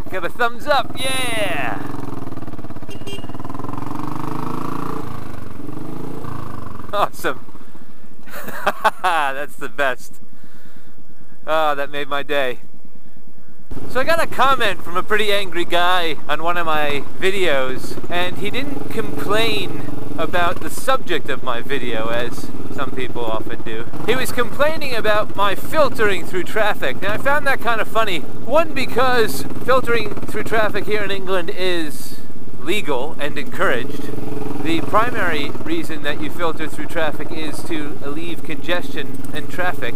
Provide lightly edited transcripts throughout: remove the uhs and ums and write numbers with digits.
Give a thumbs up, yeah! Awesome. That's the best. Oh, that made my day. So I got a comment from a pretty angry guy on one of my videos, and he didn't complain about the subject of my video, as some people often do. He was complaining about my filtering through traffic, and I found that kind of funny. One, because filtering through traffic here in England is legal and encouraged. The primary reason that you filter through traffic is to alleviate congestion and traffic.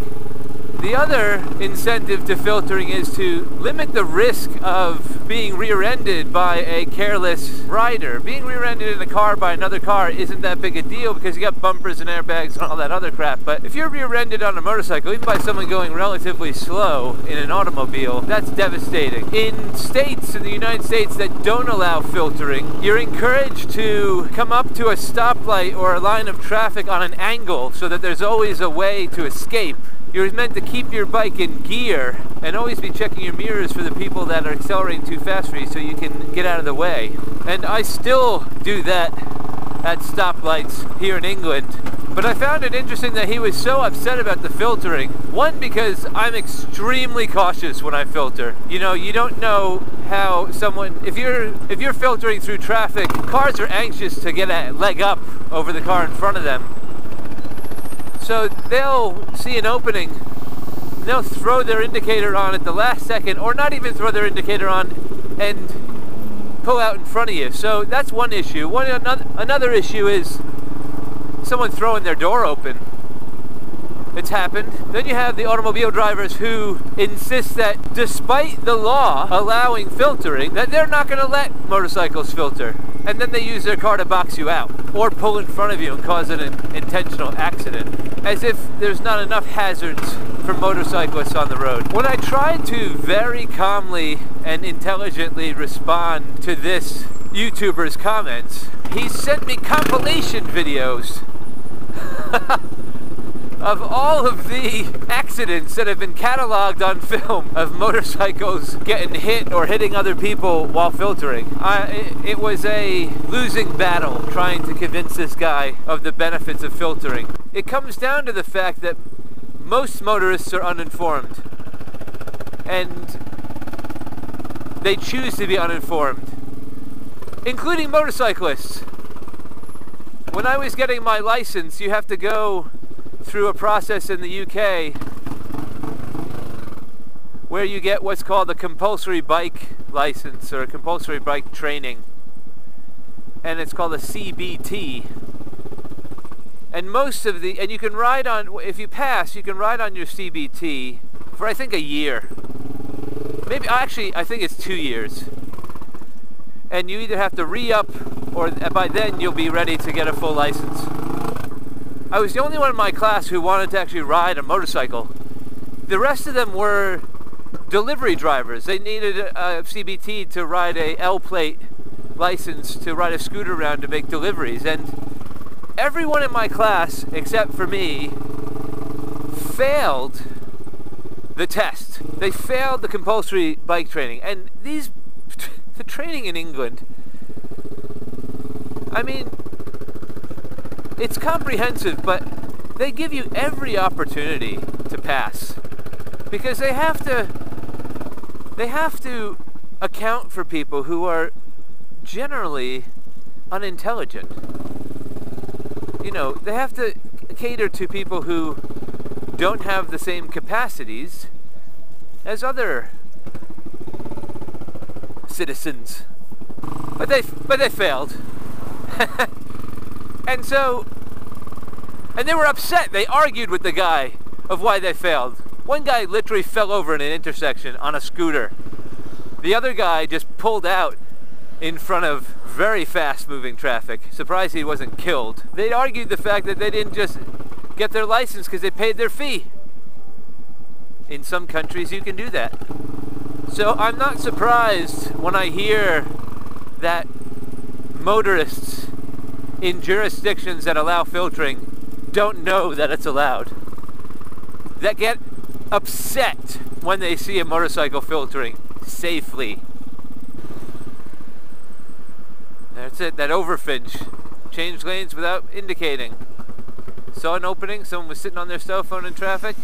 The other incentive to filtering is to limit the risk of being rear-ended by a careless rider. Being rear-ended in a car by another car isn't that big a deal because you got bumpers and airbags and all that other crap. But if you're rear-ended on a motorcycle, even by someone going relatively slow in an automobile, that's devastating. In states in the United States that don't allow filtering, you're encouraged to come up to a stoplight or a line of traffic on an angle so that there's always a way to escape. You're meant to keep your bike in gear and always be checking your mirrors for the people that are accelerating too fast for you so you can get out of the way. And I still do that at stoplights here in England. But I found it interesting that he was so upset about the filtering. One, because I'm extremely cautious when I filter. You know, you don't know how someone, if you're filtering through traffic, cars are anxious to get a leg up over the car in front of them. So they'll see an opening, and they'll throw their indicator on at the last second, or not even throw their indicator on and pull out in front of you. So that's one issue. Another issue is someone throwing their door open. It's happened. Then you have the automobile drivers who insist that despite the law allowing filtering, that they're not going to let motorcycles filter. And then they use their car to box you out or pull in front of you and cause an intentional accident, as if there's not enough hazards for motorcyclists on the road. When I tried to very calmly and intelligently respond to this YouTuber's comments, he sent me compilation videos of all of the accidents that have been cataloged on film of motorcycles getting hit or hitting other people while filtering. It was a losing battle trying to convince this guy of the benefits of filtering. It comes down to the fact that most motorists are uninformed, and they choose to be uninformed, including motorcyclists. When I was getting my license, you have to go through a process in the UK where you get what's called a compulsory bike license or a compulsory bike training, and it's called a CBT. And you can ride on, if you pass, you can ride on your CBT for I think a year. Maybe, actually, I think it's 2 years. And you either have to re-up or by then you'll be ready to get a full license. I was the only one in my class who wanted to actually ride a motorcycle. The rest of them were delivery drivers. They needed a CBT to ride a L-plate license to ride a scooter around to make deliveries. And everyone in my class, except for me, failed the test. They failed the compulsory bike training. And the training in England, I mean, it's comprehensive, but they give you every opportunity to pass because they have to account for people who are generally unintelligent. You know, they have to cater to people who don't have the same capacities as other citizens. But they failed. And they were upset. They argued with the guy of why they failed. One guy literally fell over in an intersection on a scooter. The other guy just pulled out in front of very fast-moving traffic. Surprised he wasn't killed. They argued the fact that they didn't just get their license because they paid their fee. in some countries you can do that. So I'm not surprised when I hear that motorists in jurisdictions that allow filtering don't know that it's allowed. That get upset when they see a motorcycle filtering safely. That's it, that overfinch. Changed lanes without indicating. Saw an opening, someone was sitting on their cell phone in traffic.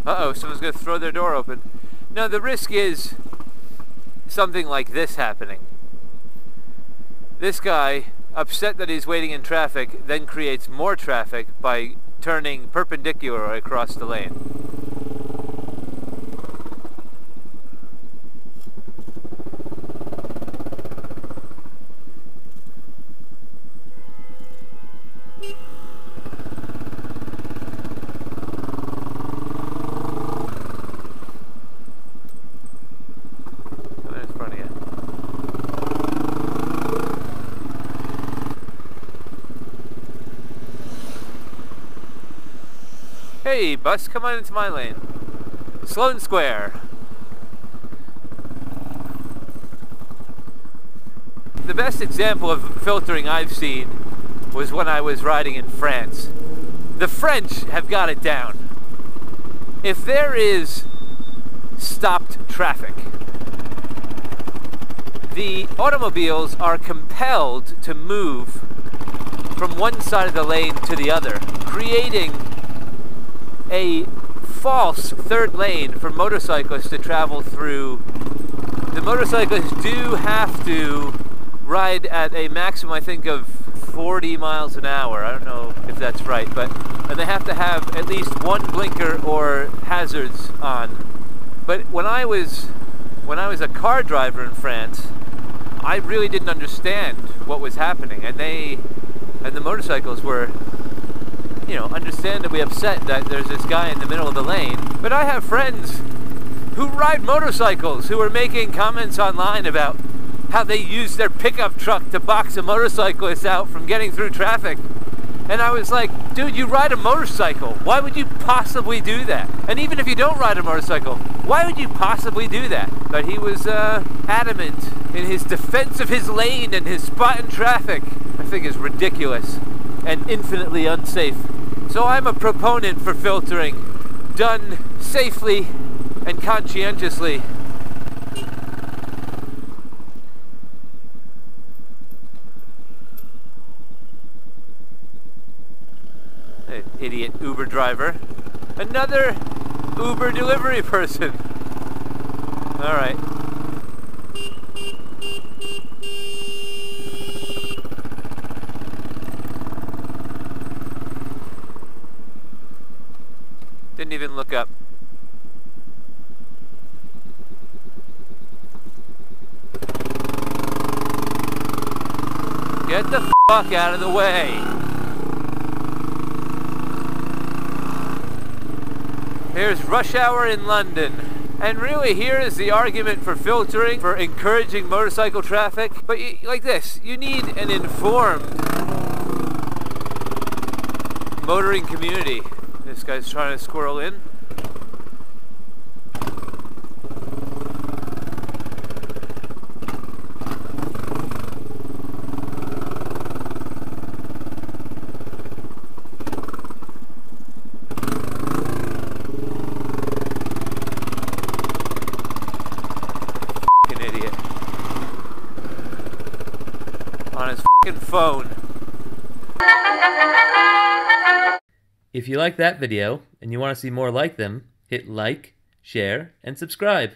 Uh-oh, someone's gonna throw their door open. No, the risk is something like this happening. This guy, upset that he's waiting in traffic, then creates more traffic by turning perpendicular across the lane. Hey, bus, come on into my lane. Sloane Square. The best example of filtering I've seen was when I was riding in France. The French have got it down. If there is stopped traffic, the automobiles are compelled to move from one side of the lane to the other, creating a false third lane for motorcyclists to travel through. The motorcyclists do have to ride at a maximum, I think, of 40 miles an hour. I don't know if that's right, and they have to have at least one blinker or hazards on. But when I was a car driver in France, I really didn't understand what was happening, and the motorcycles were, you know, understandably upset that there's this guy in the middle of the lane. But I have friends who ride motorcycles who are making comments online about how they use their pickup truck to box a motorcyclist out from getting through traffic. And I was like, dude, you ride a motorcycle. Why would you possibly do that? And even if you don't ride a motorcycle, why would you possibly do that? But he was adamant in his defense of his lane and his spot in traffic. I think is ridiculous and infinitely unsafe. So I'm a proponent for filtering done safely and conscientiously. Hey, idiot Uber driver. Another Uber delivery person. All right. Didn't even look up. Get the fuck out of the way. Here's rush hour in London. And really, here is the argument for filtering, for encouraging motorcycle traffic. But like this, you need an informed motoring community. This guy's trying to squirrel in. Fucking idiot. On his fucking phone. If you like that video and you want to see more like them, hit like, share, and subscribe.